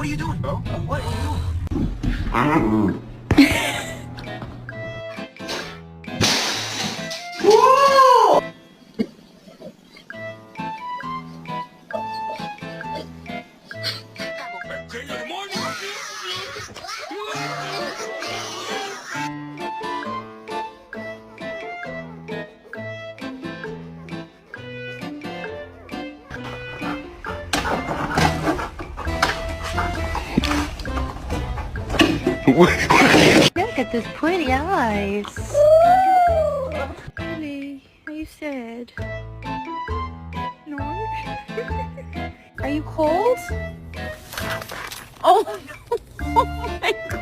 What are you doing, bro? What are you doing? Look at those pretty eyes. Really? Are you sad? No? Are you cold? Oh, oh my God.